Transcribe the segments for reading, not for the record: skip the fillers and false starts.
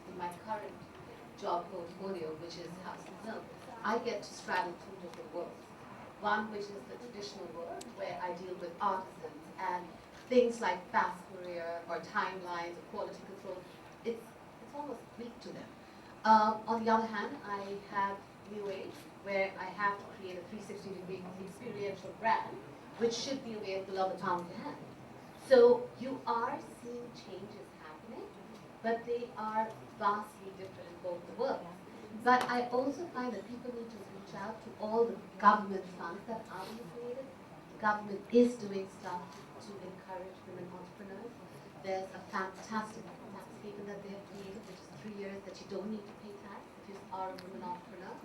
in my current job portfolio, which is House and Milk, I get to straddle two different worlds. One, which is the traditional world, where I deal with artisans and things like fast career or timelines or quality control. It's almost Greek to them. On the other hand, I have New Age, where I have to create a 360-degree experiential brand, which should be available on the palm of your hand. So you are seeing changes happening, but they are vastly different in both the worlds. But I also find that people need to reach out to all the government funds that are being created. The government is doing stuff to encourage women entrepreneurs. There's a fantastic tax haven that they have created, which is 3 years that you don't need to pay tax if you are a woman entrepreneur.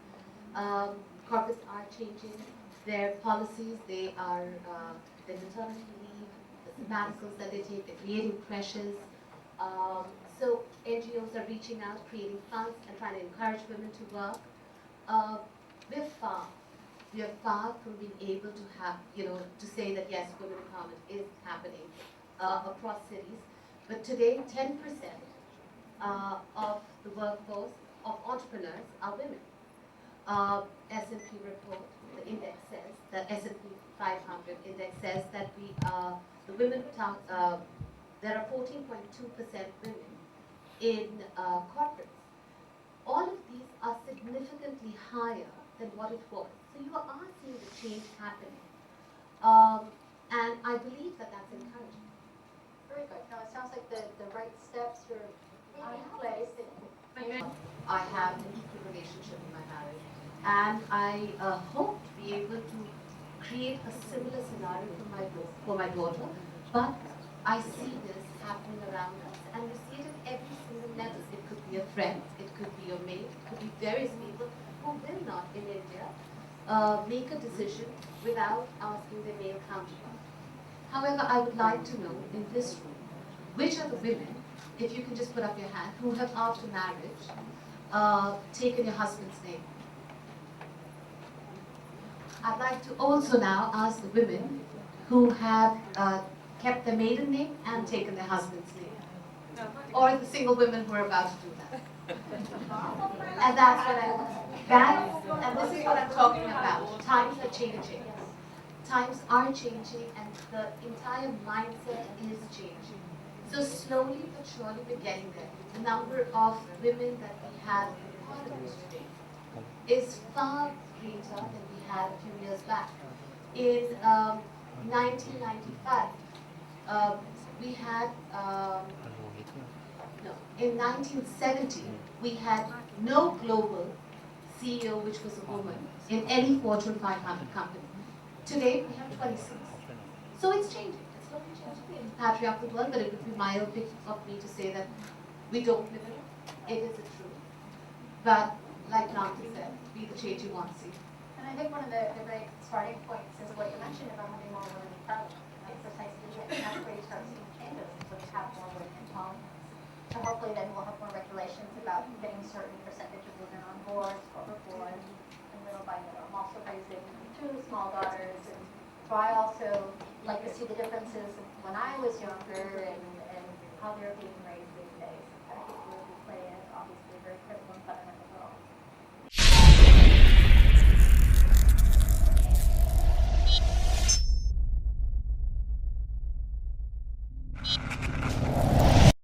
Corporates are changing their policies. They are the maternity leave, the sabbaticals that they take, they're creating creches. So NGOs are reaching out, creating funds, and trying to encourage women to work. We're far. We are far from being able to have, to say that yes, women empowerment is happening across cities. But today, 10% of the workforce of entrepreneurs are women. S&P report, the index says, the S&P 500 index says that the women, there are 14.2% women in corporates. All of these are significantly higher than what it was. So you are seeing the change happening. And I believe that that's encouraging. Very good. No, it sounds like the right steps are in place. I have an equal relationship in my marriage. And I hope to be able to create a similar scenario for my daughter. But I see this happening around us, and you see it at every single level. It could be a friend, it could be your mate, it could be various people who will not in India make a decision without asking their male counterpart. However, I would like to know in this room, which are the women, if you can just put up your hand, who have after marriage taken your husband's name? I'd like to also now ask the women who have kept their maiden name and taken their husband's name, or the single women who are about to do that. And and this is what I'm talking about. Times are changing. Times are changing, and the entire mindset is changing. So slowly but surely we're getting there. The number of women that we have in parliament today is far greater than we had a few years back. In 1995, we had, no, in 1970, we had no global CEO which was a woman in any Fortune 500 company. Today, we have 26. So it's changing. It's slowly changing in patriarchal world, but it would be myopic of me to say that we don't live in it. It is the truth. But like Nancy said, be the change you want to see. And I think one of the great starting points is what you mentioned about having more women in parliament. Right? Precisely, and that's where you start seeing changes, is when you have more women in parliament. So hopefully then we'll have more regulations about getting certain percentage of women on boards, corporate boards, and little by little. I'm also raising 2 small daughters, and so I also like to see the differences of when I was younger and how they're being